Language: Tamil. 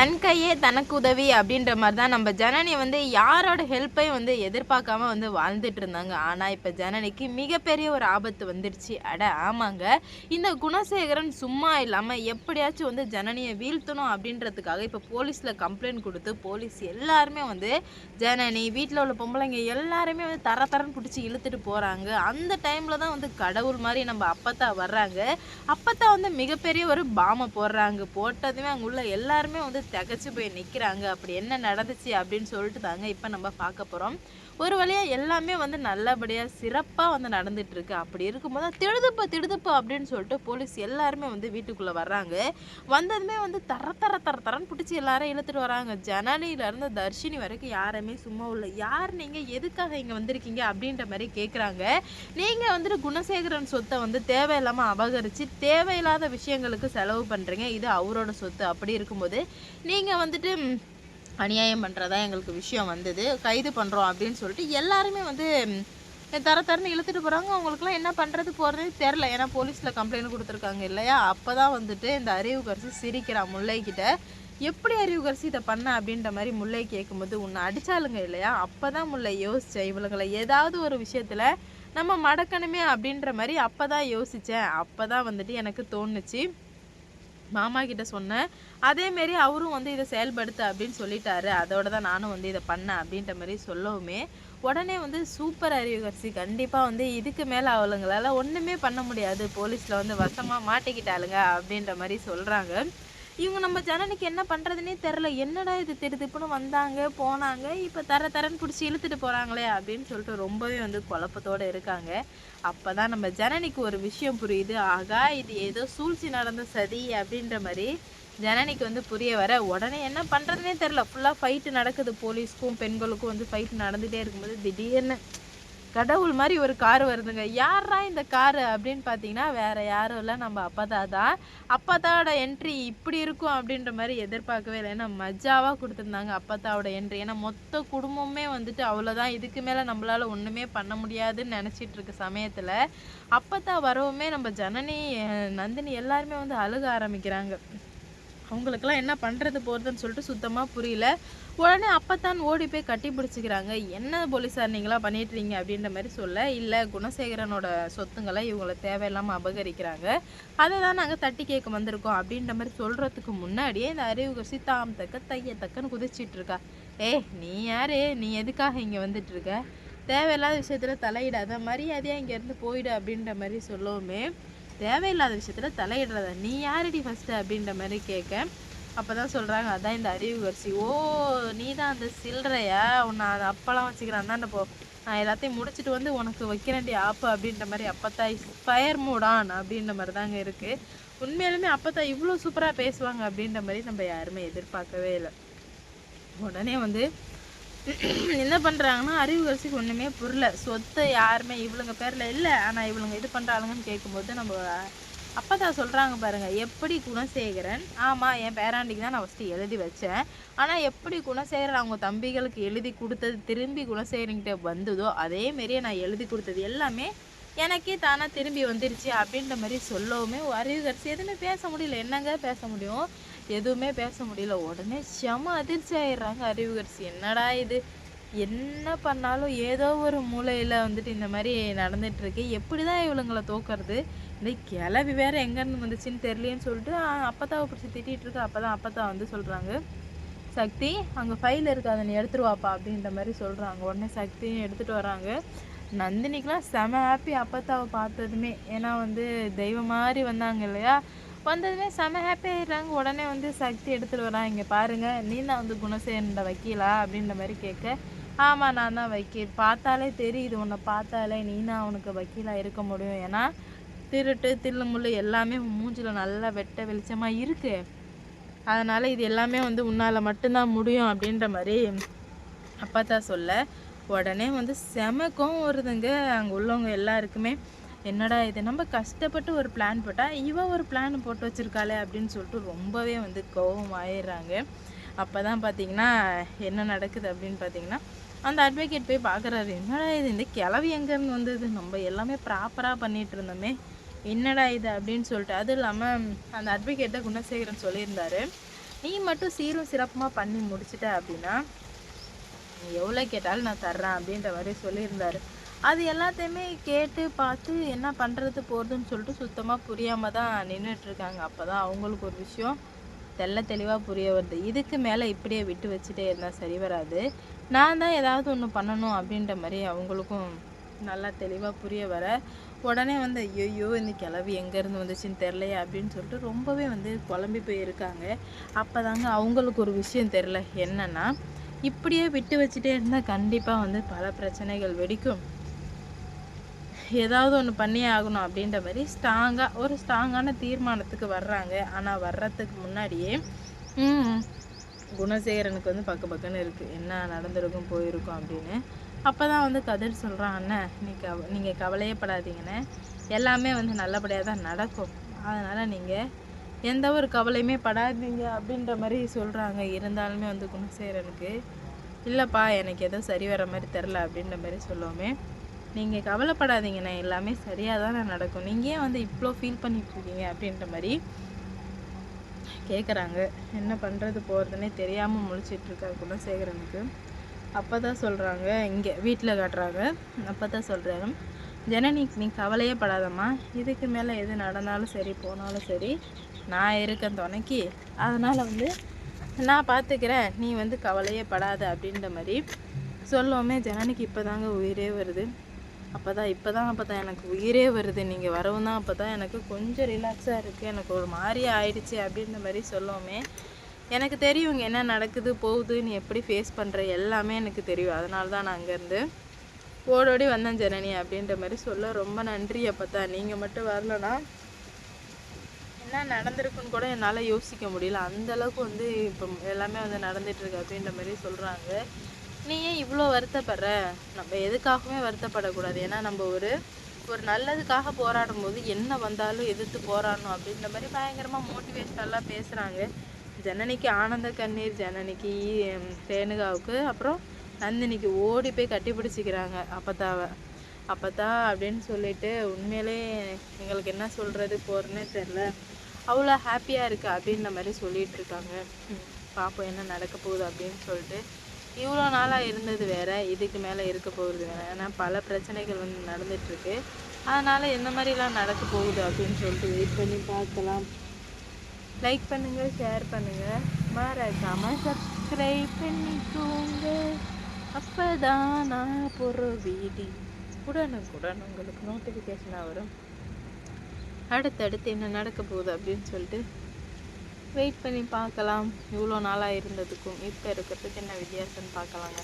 தன் கையே தனக்கு உதவி அப்படின்ற மாதிரி தான் நம்ம ஜனனி வந்து யாரோட ஹெல்ப்பையும் வந்து எதிர்பார்க்காம வந்து வாழ்ந்துட்டு இருந்தாங்க. ஆனால் இப்போ ஜனனிக்கு மிகப்பெரிய ஒரு ஆபத்து வந்துடுச்சு. அட ஆமாங்க, இந்த குணசேகரன் சும்மா இல்லாமல் எப்படியாச்சும் வந்து ஜனனியை வீழ்த்தணும் அப்படின்றதுக்காக இப்போ போலீஸில் கம்ப்ளைண்ட் கொடுத்து போலீஸ் எல்லாருமே வந்து ஜனனி வீட்டில் உள்ள பொம்பளைங்க எல்லாருமே வந்து தரன்னு பிடிச்சி இழுத்துட்டு போகிறாங்க. அந்த டைமில் தான் வந்து கடவுள் மாதிரி நம்ம அப்பத்தா வர்றாங்க. அப்பத்தா வந்து மிகப்பெரிய ஒரு பாமை போடுறாங்க. போட்டதுமே அங்கே உள்ள எல்லாருமே வந்து திகச்சு போய் நிற்கிறாங்க. அப்படி என்ன நடந்துச்சு அப்படின்னு சொல்லிட்டு தாங்க இப்போ நம்ம பார்க்க போகிறோம். ஒரு வழியாக எல்லாமே வந்து நல்லபடியாக சிறப்பாக வந்து நடந்துட்டு இருக்கு. அப்படி இருக்கும்போது திடுதுப்பு அப்படின்னு சொல்லிட்டு போலீஸ் எல்லாருமே வந்து வீட்டுக்குள்ளே வர்றாங்க. வந்ததுமே வந்து தரன்னு பிடிச்சி எல்லாரும் இழுத்துட்டு வராங்க. ஜனனியிலேருந்து தர்ஷினி வரைக்கும் யாருமே சும்மா உள்ள யார் நீங்கள் எதுக்காக இங்கே வந்திருக்கீங்க அப்படின்ற மாதிரி கேட்குறாங்க. நீங்கள் வந்துட்டு குணசேகரன் சொத்தை வந்து தேவையில்லாமல் அபகரித்து தேவையில்லாத விஷயங்களுக்கு செலவு பண்ணுறீங்க. இது அவரோட சொத்து. அப்படி இருக்கும்போது நீங்கள் வந்துட்டு அநியாயம் பண்ணுறதா எங்களுக்கு விஷயம் வந்தது, கைது பண்ணுறோம் அப்படின்னு சொல்லிட்டு எல்லாருமே வந்து தரன்னு இழுத்துட்டு போகிறாங்க. அவங்களுக்குலாம் என்ன பண்ணுறது போகிறதே தெரில. ஏன்னா போலீஸில் கம்ப்ளைண்ட் கொடுத்துருக்காங்க இல்லையா. அப்போ தான் வந்துட்டு இந்த அறிவுக்கரசி சிரிக்கிறான் முல்லைக்கிட்ட. எப்படி அறிவுக்கரசி இதை பண்ண அப்படின்ற மாதிரி முல்லை கேட்கும்போது உன்னை அடித்தாளுங்க இல்லையா. அப்போ தான் முல்லை யோசித்தேன், இவளுங்களை ஏதாவது ஒரு விஷயத்தில் நம்ம மடக்கணுமே அப்படின்ற மாதிரி அப்போ தான் யோசித்தேன். அப்போ தான் வந்துட்டு எனக்கு தோணுச்சு, மாமா கிட்ட சொன்னேன். அதேமாரி அவரும் வந்து இதை செயல்படுத்த அப்படின்னு சொல்லிட்டாரு. அதோட தான் நானும் வந்து இதை பண்ணேன் அப்படின்ற மாதிரி சொல்லவுமே உடனே வந்து சூப்பர் அறிவுக்கரசி, கண்டிப்பாக வந்து இதுக்கு மேலே அவளுங்களால் ஒன்றுமே பண்ண முடியாது, போலீஸில் வந்து வசமாக மாட்டிக்கிட்டாளுங்க அப்படின்ற மாதிரி சொல்கிறாங்க. இவங்க நம்ம ஜனனிக்கு என்ன பண்ணுறதுனே தெரில. என்னடா இது திடுதிப்புன்னு வந்தாங்க போனாங்க, இப்போ தரன்னு பிடிச்சி இழுத்துட்டு போகிறாங்களே அப்படின்னு சொல்லிட்டு ரொம்பவே வந்து குழப்பத்தோடு இருக்காங்க. அப்போ தான் நம்ம ஜனனிக்கு ஒரு விஷயம் புரியுது. ஆகா, இது ஏதோ சூழ்ச்சி நடந்த சதி அப்படின்ற மாதிரி ஜனனிக்கு வந்து புரிய வர உடனே என்ன பண்ணுறதுனே தெரில. ஃபுல்லாக ஃபைட்டு நடக்குது. போலீஸ்க்கும் பெண்களுக்கும் வந்து ஃபைட்டு நடந்துகிட்டே இருக்கும்போது திடீர்னு கடவுள் மாதிரி ஒரு கார் வருதுங்க. யாரா இந்த காரு அப்படின்னு பார்த்தீங்கன்னா வேறு யாரும் இல்லை, நம்ம அப்பத்தா தான். அப்பத்தாவோட என்ட்ரி இப்படி இருக்கும் அப்படின்ற மாதிரி எதிர்பார்க்கவே இல்லை. ஏன்னா மஜாவாக கொடுத்துருந்தாங்க அப்பத்தாவோட என்ட்ரி. ஏன்னா மொத்த குடும்பமே வந்துட்டு அவ்வளோதான், இதுக்கு மேலே நம்மளால் ஒன்றுமே பண்ண முடியாதுன்னு நினச்சிட்டு இருக்க சமயத்தில் அப்பத்தா வரவுமே நம்ம ஜனனி நந்தினி எல்லாருமே வந்து அழுக ஆரம்பிக்கிறாங்க. அவங்களுக்கெல்லாம் என்ன பண்ணுறது போகிறதுன்னு சொல்லிட்டு சுத்தமாக புரியல. உடனே அப்பத்தான் ஓடி போய் கட்டி பிடிச்சிக்கிறாங்க. என்ன போலீஸார் நீங்களாம் பண்ணிட்டுறீங்க அப்படின்ற மாதிரி சொல்ல, இல்லை குணசேகரனோட சொத்துங்களை இவங்களை தேவையில்லாமல் அபகரிக்கிறாங்க, அதை தான் நாங்கள் தட்டி கேட்க வந்திருக்கோம் அப்படின்ற மாதிரி சொல்கிறதுக்கு முன்னாடியே இந்த அறிவுக்கரசி தாம் தக்க தையத்தக்கன்னு குதிச்சிட்ருக்கா. நீ யாரு, நீ எதுக்காக இங்கே வந்துட்டுருக்க, தேவையில்லாத விஷயத்தில் தலையிடாத, மரியாதையாக இங்கேருந்து போயிடு அப்படின்ற மாதிரி சொல்லவுமே தேவையில்லாத விஷயத்தில் தலையிடுறத நீ யாரடி ஃபஸ்ட்டு அப்படின்ற மாதிரி கேட்க, அப்போ தான் சொல்கிறாங்க, அதான் இந்த அறிவுக்கரசி. ஓ, நீ தான் அந்த சில்லறையா, உன்னை அதை அப்பெல்லாம் வச்சுக்கிறான் தானே, போ நான் எல்லாத்தையும் முடிச்சுட்டு வந்து உனக்கு வைக்கிறேன்டி ஆப்பு அப்படின்ற மாதிரி அப்பத்தாய் ஃபயர் மூடான் அப்படின்ற மாதிரி தாங்க இருக்குது. உண்மையிலுமே அப்பத்தா இவ்வளோ சூப்பராக பேசுவாங்க அப்படின்ற மாதிரி நம்ம யாருமே எதிர்பார்க்கவே இல்லை. உடனே வந்து என்ன பண்ணுறாங்கன்னா அறிவுக்கரசிக்கு ஒன்றுமே புரியல. சொத்தை யாருமே இவளுங்க பேரில் இல்லை, ஆனால் இவளுங்க இது பண்ணுறாளுங்கன்னு கேட்கும்போது நம்ம அப்போ சொல்கிறாங்க பாருங்கள், எப்படி குணசேகரன், ஆமாம் என் பேராண்டிக்கு தான் நான் ஃபஸ்ட்டு எழுதி வச்சேன், ஆனால் எப்படி குணசேகரன் அவங்க தம்பிகளுக்கு எழுதி கொடுத்தது திரும்பி குணசேகரன்கிட்ட வந்ததோ அதேமாரியே நான் எழுதி கொடுத்தது எல்லாமே எனக்கே தானாக திரும்பி வந்துருச்சு அப்படின்ற மாதிரி சொல்லவுமே அறிவுக்கரசி எதுவுமே பேச முடியல. என்னங்க பேச முடியும், எதுவுமே பேச முடியல. உடனே செம அதிர்ச்சி ஆயிடுறாங்க அறிவுக்கரசி. என்னடா இது, என்ன பண்ணாலும் ஏதோ ஒரு மூலையில் வந்துட்டு இந்த மாதிரி நடந்துகிட்ருக்கு, எப்படி தான் இவளுங்களை தோக்கிறது, இந்த கிளவி வேறு எங்கேருந்து வந்துச்சுன்னு தெரியலேன்னு சொல்லிட்டு அப்பத்தாவை பிடிச்சி திட்டிகிட்டு இருக்கு. அப்போ தான் அப்பத்தா வந்து சொல்கிறாங்க, சக்தி அங்கே ஃபைல் இருக்குது, அதை நீ எடுத்துருவாப்பா அப்படின்ற மாதிரி சொல்கிறாங்க. உடனே சக்தியும் எடுத்துகிட்டு வராங்க. நந்தினிக்கெலாம் செம ஹாப்பி அப்பத்தாவை பார்த்ததுமே. ஏன்னா வந்து தெய்வம் மாதிரி வந்தாங்க இல்லையா, வந்ததுமே செம ஹாப்பி ஆகிடுறாங்க. உடனே வந்து சக்தி எடுத்துகிட்டு வரான். இங்கே பாருங்கள், நீ தான் வந்து குணசேகரனோட வக்கீலா அப்படின்ற மாதிரி கேட்க, ஆமாம் நான் தான் வக்கீல், பார்த்தாலே தெரியுது, உன்னை பார்த்தாலே நீ தான் அவனுக்கு வக்கீலாக இருக்க முடியும், ஏன்னா திருட்டு தில்லு முள்ளு எல்லாமே மூஞ்சில் நல்லா வெட்ட வெளிச்சமாக இருக்குது, அதனால் இது எல்லாமே வந்து உன்னால் மட்டும்தான் முடியும் அப்படின்ற மாதிரி அப்பத்தா சொல்ல, உடனே வந்து செம கோவம் வருதுங்க அங்கே உள்ளவங்க எல்லாருக்குமே. என்னடா இது, நம்ம கஷ்டப்பட்டு ஒரு பிளான் போட்டால் இவ ஒரு பிளான் போட்டு வச்சுருக்காளே அப்படின்னு சொல்லிட்டு ரொம்பவே வந்து கோவம் ஆயிடுறாங்க. அப்போ தான் பார்த்தீங்கன்னா என்ன நடக்குது அப்படின்னு பார்த்தீங்கன்னா, அந்த அட்வொகேட் போய் பார்க்குறாரு. என்னடா இது, இந்த கிளவி எங்கேருந்து வந்தது, நம்ம எல்லாமே ப்ராப்பராக பண்ணிகிட்டு இருந்தோமே, என்னடா இது அப்படின்னு சொல்லிட்டு. அதுவும் இல்லாமல் அந்த அட்வொகேட்டை குணசேகரன் சொல்லியிருந்தாரு, நீ மட்டும் சீரும் சிறப்புமாக பண்ணி முடிச்சிட்ட அப்படின்னா நீ எவ்வளோ கேட்டாலும் நான் தர்றேன் அப்படின்ற மாதிரி சொல்லியிருந்தாரு. அது எல்லாத்தையுமே கேட்டு பார்த்து என்ன பண்ணுறது போகிறதுன்னு சொல்லிட்டு சுத்தமாக புரியாமல் தான் நின்றுட்டுருக்காங்க. அப்போ தான் அவங்களுக்கு ஒரு விஷயம் தெளிவாக புரிய வருது. இதுக்கு மேலே இப்படியே விட்டு வச்சுட்டே இருந்தால் சரி வராது, நான் தான் ஏதாவது ஒன்று பண்ணணும் அப்படின்ற மாதிரி அவங்களுக்கும் நல்லா தெளிவாக புரிய வர, உடனே வந்து ஐயோ இந்த கிளவி எங்கேருந்து வந்துச்சுன்னு தெரிலையே அப்படின்னு சொல்லிட்டு ரொம்பவே வந்து குழம்பி போயிருக்காங்க. அப்போ தாங்க அவங்களுக்கு ஒரு விஷயம் தெரில, என்னென்னா இப்படியே விட்டு வச்சுட்டே இருந்தால் கண்டிப்பாக வந்து பல பிரச்சனைகள் வெடிக்கும், ஏதாவது ஒன்று பண்ணியே ஆகணும் அப்படின்ற மாதிரி ஒரு ஸ்ட்ராங்கான தீர்மானத்துக்கு வர்றாங்க. ஆனால் வர்றதுக்கு முன்னாடியே குணசேகரனுக்கு வந்து பக்குன்னு இருக்குது, என்ன நடந்திருக்கும் போயிருக்கும் அப்படின்னு. அப்போ தான் வந்து கதிர் சொல்கிறான், அண்ணன் நீங்கள் கவலையே படாதீங்கண்ணே, எல்லாமே வந்து நல்லபடியாக தான் நடக்கும், அதனால் நீங்கள் எந்த ஒரு கவலையுமே படாதீங்க அப்படின்ற மாதிரி சொல்கிறாங்க. இருந்தாலுமே வந்து குணசேகரனுக்கு இல்லைப்பா எனக்கு எதோ சரி வர மாதிரி தெரில அப்படின்ற மாதிரி சொல்லுவோமே, நீங்கள் கவலைப்படாதீங்கண்ணே எல்லாமே சரியாக தானே நடக்கும், நீங்கள் ஏன் வந்து இவ்வளோ ஃபீல் பண்ணிகிட்ருக்கீங்க அப்படின்ற மாதிரி கேட்குறாங்க. என்ன பண்ணுறது போகிறதுனே தெரியாமல் முழிச்சிட்ருக்கா குணசேகரனுக்கு. அப்போ தான் சொல்கிறாங்க, இங்கே வீட்டில் காட்டுறாங்க. அப்போ தான் சொல்கிறாங்க, ஜனனி நீ கவலையே படாதம்மா, இதுக்கு மேலே எது நடந்தாலும் சரி போனாலும் சரி நான் இருக்கேன் துணைக்கி, அதனால் வந்து நான் பார்த்துக்கிறேன், நீ வந்து கவலையே படாத அப்படின்ற மாதிரி சொல்லுவோமே. ஜனனிக்கு இப்போ தாங்க உயிரே வருது. அப்போ தான் எனக்கு உயிரே வருது, நீங்கள் வரவும் தான் அப்போ தான் எனக்கு கொஞ்சம் ரிலாக்ஸாக இருக்குது, எனக்கு ஒரு மாதிரியே ஆயிடுச்சு அப்படின்ற மாதிரி சொல்லுவோமே. எனக்கு தெரியும் இங்கே என்ன நடக்குது போகுது, நீ எப்படி ஃபேஸ் பண்ணுற எல்லாமே எனக்கு தெரியும், அதனால தான் நான் அங்கேருந்து ஓடோடி வந்தேன் ஜனனி அப்படின்ற மாதிரி சொல்ல, ரொம்ப நன்றி. அப்போ தான் நீங்கள் மட்டும் வரலன்னா என்ன நடந்திருக்குன்னு கூட என்னால் யோசிக்க முடியல, அந்தளவுக்கு வந்து இப்போ எல்லாமே வந்து நடந்துகிட்ருக்கு அப்படின்ற மாதிரி சொல்கிறாங்க. நீ ஏன் இவ்வளோ வருத்தப்படுற, நம்ம எதுக்காகவுமே வருத்தப்படக்கூடாது, ஏன்னா நம்ம ஒரு நல்லதுக்காக போராடும் போது என்ன வந்தாலும் எதிர்த்து போராடணும் அப்படின்ற மாதிரி பயங்கரமாக மோட்டிவேஷனெல்லாம் பேசுகிறாங்க. ஜனனிக்கு ஆனந்த கண்ணீர், ஜனனிக்கு ரேணுகாவுக்கு அப்புறம் நந்தினிக்கு ஓடி போய் கட்டி பிடிச்சிக்கிறாங்க அப்பத்தா அப்படின்னு சொல்லிட்டு. உண்மையிலே எங்களுக்கு என்ன சொல்கிறது போகிறேன்னே தெரில, அவ்வளோ ஹாப்பியாக இருக்குது அப்படின்ற மாதிரி சொல்லிகிட்டு இருக்காங்க. பார்ப்போம் என்ன நடக்க போகுது அப்படின்னு சொல்லிட்டு. இவ்வளோ நாளாக இருந்தது வேறு, இதுக்கு மேலே இருக்க போகிறது வேறு, ஏன்னா பல பிரச்சனைகள் வந்து நடந்துகிட்ருக்கு, அதனால் எந்த மாதிரிலாம் நடக்க போகுது அப்படின்னு சொல்லிட்டு வெயிட் பண்ணி பார்க்கலாம். லைக் பண்ணுங்கள், ஷேர் பண்ணுங்கள், மறக்காமல் சப்ஸ்கிரைப் பண்ணிக்கோங்க. அப்போ தான் நான் போடுற வீடியோ உடனுக்குடன் உங்களுக்கு நோட்டிஃபிகேஷனாக வரும். அடுத்தடுத்து என்ன நடக்க போகுது அப்படின்னு சொல்லிட்டு வெயிட் பண்ணி பார்க்கலாம். இவ்வளோ நாளாக இருந்ததுக்கும் இப்போ இருக்கிறதுக்கு என்ன வித்தியாசம்னு பார்க்கலாங்க.